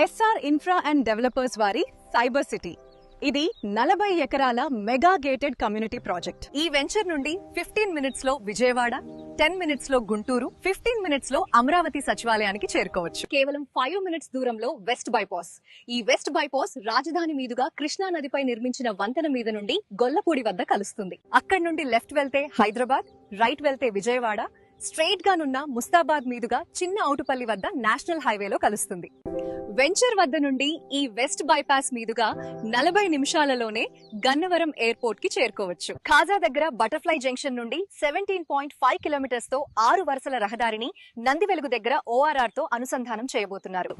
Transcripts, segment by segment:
SR infra and developers వారి cyber city. ఇది 40 ఎకరాల మెగా గేటెడ్ కమ్యూనిటీ ప్రాజెక్ట్. ఈ వెంచర్ నుండి 15 మినిట్స్ లో విజయవాడ, 10 మినిట్స్ లో గుంటూరు, 15 మినిట్స్ లో అమరావతి సచివాలయానికి చేరుకోవచ్చు. కేవలం 5 మినిట్స్ దూరంలో వెస్ట్ బైపాస్. ఈ వెస్ట్ బైపాస్ రాజధాని మీదుగా కృష్ణా నదిపై నిర్మించిన వంతెన మీద నుండి గొల్లపూడి వద్ద కలుస్తుంది. అక్కడి నుండి లెఫ్ట్ వెళ్తే హైదరాబాద్, రైట్ వెళ్తే విజయవాడ, స్ట్రెయిట్ గానున్న ముస్తాబాద్ మీదుగా చిన్న ఔటుపల్లి వద్ద నేషనల్ హైవేలో కలుస్తుంది. వెంచర్ వద్ద నుండి ఈ వెస్ట్ బైపాస్ మీదుగా 40 నిమిషాలలోనే గన్నవరం ఎయిర్పోర్ట్ కి చేరుకోవచ్చు. ఖాజా దగ్గర బటర్ఫ్లై జంక్షన్ నుండి 17.5 కిలోమీటర్స్ తో 6 వరుసల రహదారిని నందివెలుగు దగ్గర ORR తో అనుసంధానం చేయబోతున్నారు.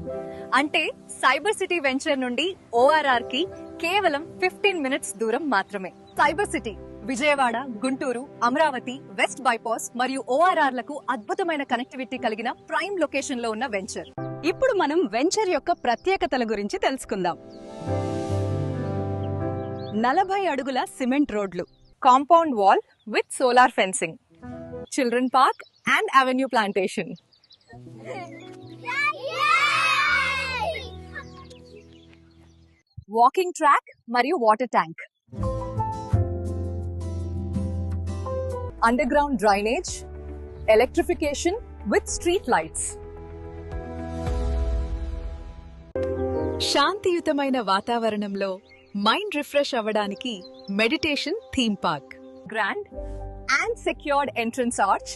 అంటే సైబర్ సిటీ వెంచర్ నుండి ORR కి కేవలం 15 మినిట్స్ దూరం మాత్రమే. Cyber city Vijayawada, Guntur, Amaravati, west bypass మరియు ORR లకు అద్భుతమైన కనెక్టివిటీ కలిగిన ప్రైమ్ లొకేషన్ లో ఉన్న వెంచర్. ఇప్పుడు మనం వెంచర్ యొక్క ప్రత్యేకతల గురించి తెలుసుకుందాం. 40 అడుగుల సిమెంట్ రోడ్లు, compound wall with solar fencing, children park and avenue plantation, walking track మరియు water tank, underground drainage, electrification with street lights. శాంతియుతమైన వాతావరణంలో మైండ్ రిఫ్రెష్ అవ్వడానికి meditation theme park. Grand and secured entrance arch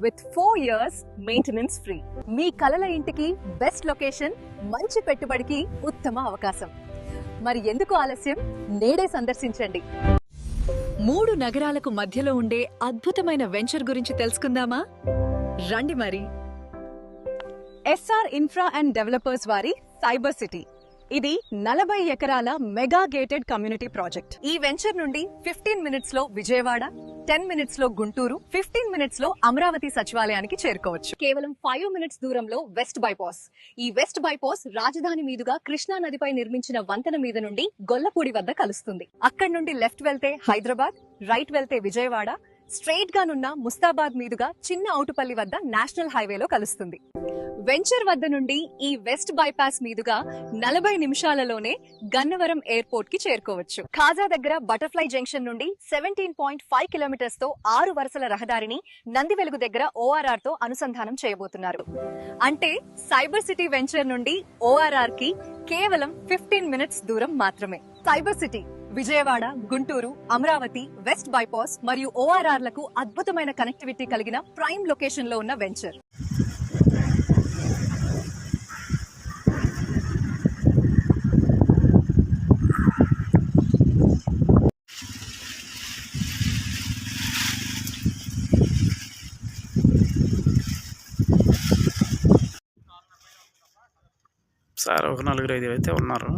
with 4 years maintenance free. మీ కలల ఇంటికి best location, మంచి పెట్టుబడికి ఉత్తమ అవకాశం. మరి ఎందుకు ఆలస్యం? నేడే సందర్శించండి. 3 నగరాలకు మధ్యలో ఉండే అద్భుతమైన వెంచర్ గురించి తెలుసుకుందామా? రండి మరి. ఎస్ఆర్ ఇన్ఫ్రా అండ్ డెవలపర్స్ వారి సైబర్ సిటీ. ఇది 40 ఎకరాల మెగా గేటెడ్ కమ్యూనిటీ ప్రాజెక్ట్. ఈ వెంచర్ నుండి 15 మినిట్స్ లో విజయవాడ, 10 మినిట్స్ లో గుంటూరు, 15 మినిట్స్ లో అమరావతి సచివాలయానికి చేరుకోవచ్చు. కేవలం 5 మినిట్స్ దూరంలో వెస్ట్ బైపాస్. ఈ వెస్ట్ బైపాస్ రాజధాని మీదుగా కృష్ణా నదిపై నిర్మించిన వంతెన మీద నుండి గొల్లపూడి వద్ద కలుస్తుంది. అక్కడి నుండి లెఫ్ట్ వెళ్తే హైదరాబాద్, రైట్ వెళ్తే విజయవాడ, స్ట్రెయిట్ గానున్న ముస్తాబాద్ మీదుగా చిన్న ఔటుపల్లి వద్ద నేషనల్ హైవేలో కలుస్తుంది. వెంచర్ వద్ద నుండి ఈ వెస్ట్ బైపాస్ మీదుగా 40 నిమిషాలలోనే గన్నవరం ఎయిర్పోర్ట్ కి చేరుకోవచ్చు. ఖాజా దగ్గర బటర్ఫ్లై జంక్షన్ నుండి 17.5 కిలోమీటర్స్ తో 6 వరుసల రహదారిని నందివెలుగు దగ్గర ORR తో అనుసంధానం చేయబోతున్నారు. అంటే సైబర్ సిటీ వెంచర్ నుండి ORR కి కేవలం 15 మినిట్స్ దూరం మాత్రమే. Cyber city Vijayawada, Guntur, Amaravati, west bypass మరియు ORR లకు అద్భుతమైన కనెక్టివిటీ కలిగిన ప్రైమ్ లొకేషన్ లో ఉన్న వెంచర్. సార్ ఒక 4-5 అయితే ఉన్నారు.